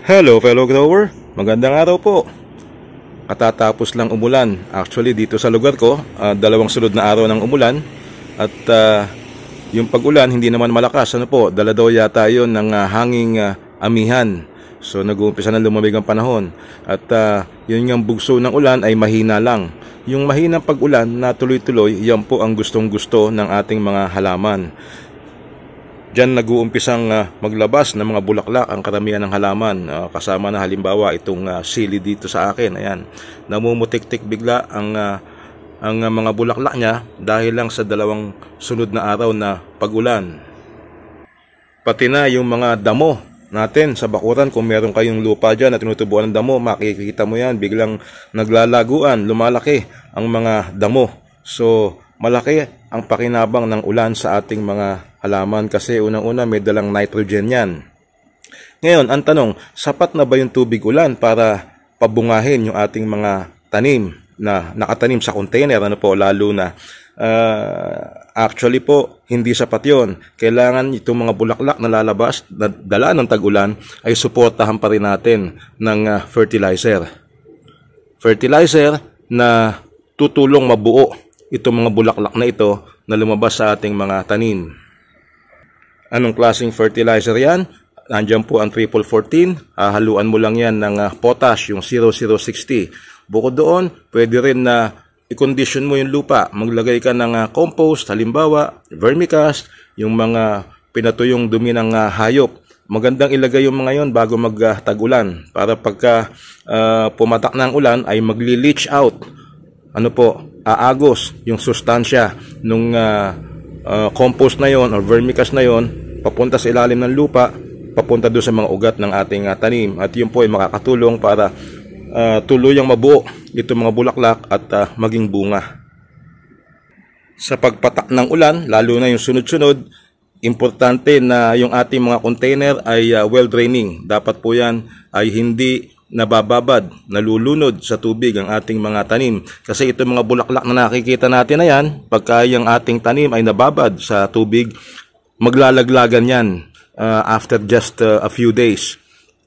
Hello fellow grower, magandang araw po. Katatapos lang umulan. Actually dito sa lugar ko, dalawang sunod na araw ng umulan. At yung pag-ulan hindi naman malakas. Dala daw yata yun ng hanging amihan. So nag-uumpisa na lumamig ang panahon. At yun yung bugso ng ulan ay mahina lang. Yung mahinang pag-ulan na tuloy-tuloy, yan po ang gustong-gusto ng ating mga halaman. Diyan nag-uumpisang maglabas ng mga bulaklak ang karamihan ng halaman. Kasama na halimbawa itong sili dito sa akin. Ayan, namumutik-tik bigla ang mga bulaklak niya dahil lang sa dalawang sunod na araw na pag-ulan. Pati na yung mga damo natin sa bakuran, kung meron kayong lupa dyan at tinutubuan ng damo, makikita mo yan, biglang naglalaguan, lumalaki ang mga damo. So malaki ang pakinabang ng ulan sa ating mga halaman kasi unang-una may dalang nitrogen yan. Ngayon, ang tanong, sapat na ba yung tubig ulan para pabungahin yung ating mga tanim na nakatanim sa container? Lalo na actually po, hindi sapat yon. Kailangan itong mga bulaklak na lalabas na dala ng tag-ulan ay suportahan pa rin natin ng fertilizer. Fertilizer na tutulong mabuo itong mga bulaklak na ito na lumabas sa ating mga tanim. Anong klaseng fertilizer yan? Nandiyan po ang triple 14. Haluan mo lang yan ng potash, yung 0060. Bukod doon, pwede rin na i-condition mo yung lupa. Maglagay ka ng compost, halimbawa, vermicast, yung mga pinatuyong dumi ng hayop. Magandang ilagay yung mga yon bago mag-tag-ulan para pagka pumatak ng ulan ay magli-leach out. Aagos yung sustansya nung compost na yon or vermicast na yon papunta sa ilalim ng lupa, papunta doon sa mga ugat ng ating tanim, at yun po ay makakatulong para tuluyang mabuo itong mga bulaklak at maging bunga. Sa pagpatak ng ulan, lalo na yung sunod-sunod, importante na yung ating mga container ay well draining. Dapat po yan ay hindi nabababad, nalulunod sa tubig ang ating mga tanim. Kasi itong mga bulaklak na nakikita natin na yan, pagka yung ating tanim ay nababad sa tubig, maglalaglagan yan after just a few days.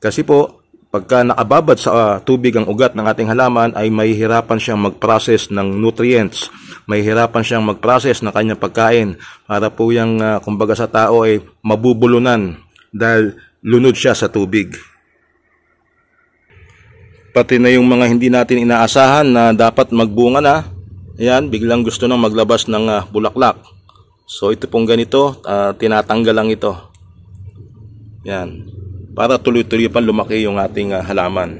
Kasi po, pagka nakababad sa tubig ang ugat ng ating halaman, ay mahihirapan siyang mag-process ng nutrients. Mahihirapan siyang mag-process ng kanyang pagkain. Para po yung, kumbaga sa tao, ay mabubulunan dahil lunod siya sa tubig. Pati na yung mga hindi natin inaasahan na dapat magbunga na, ayan, biglang gusto nang maglabas ng bulaklak. So ito pong ganito, tinatanggal lang ito. Yan, para tuloy-tuloy pa lumaki yung ating halaman.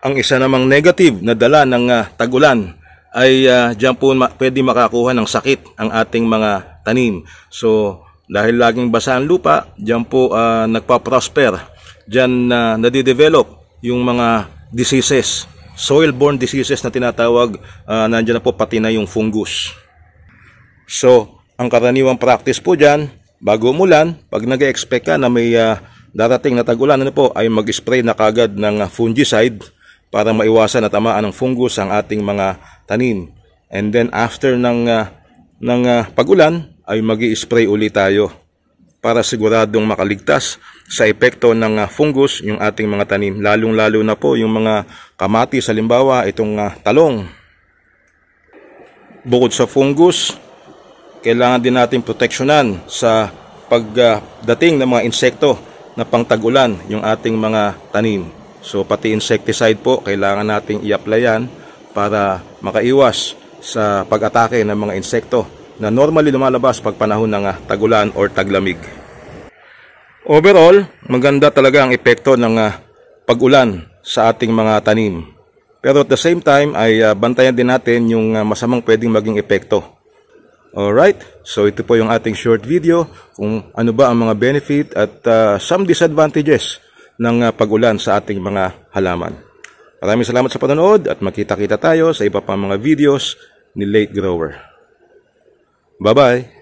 Ang isa namang negative na dala ng tag-ulan ay diyan po pwede makakuha ng sakit ang ating mga tanim. So dahil laging basa ang lupa, diyan po nagpa-prosper. Diyan nadidevelop yung mga diseases, soil-borne diseases na tinatawag. Nandiyan na po pati na yung fungus. So, ang karaniwang practice po dyan, bago umulan, pag nag-expect ka na may darating na tag-ulan, ay mag-spray na kagad ng fungicide para maiwasan na tamaan ng fungus ang ating mga tanim. And then after ng pag-ulan, ay mag-i-spray ulit tayo para siguradong makaligtas sa epekto ng fungus yung ating mga tanim. Lalong-lalo na po yung mga kamatis, halimbawa itong talong. Bukod sa fungus, kailangan din natin proteksyonan sa pagdating ng mga insekto na pangtag-ulan yung ating mga tanim. So pati insecticide po, kailangan nating i-apply yan para makaiwas sa pag-atake ng mga insekto na normally lumalabas pag panahon ng tag-ulan or taglamig. Overall, maganda talaga ang epekto ng pag-ulan sa ating mga tanim. Pero at the same time ay bantayan din natin yung masamang pwedeng maging epekto. Alright, so ito po yung ating short video kung ano ba ang mga benefit at some disadvantages ng pag-ulan sa ating mga halaman. Maraming salamat sa panonood at makita-kita tayo sa iba pang mga videos ni Late Grower. Bye-bye!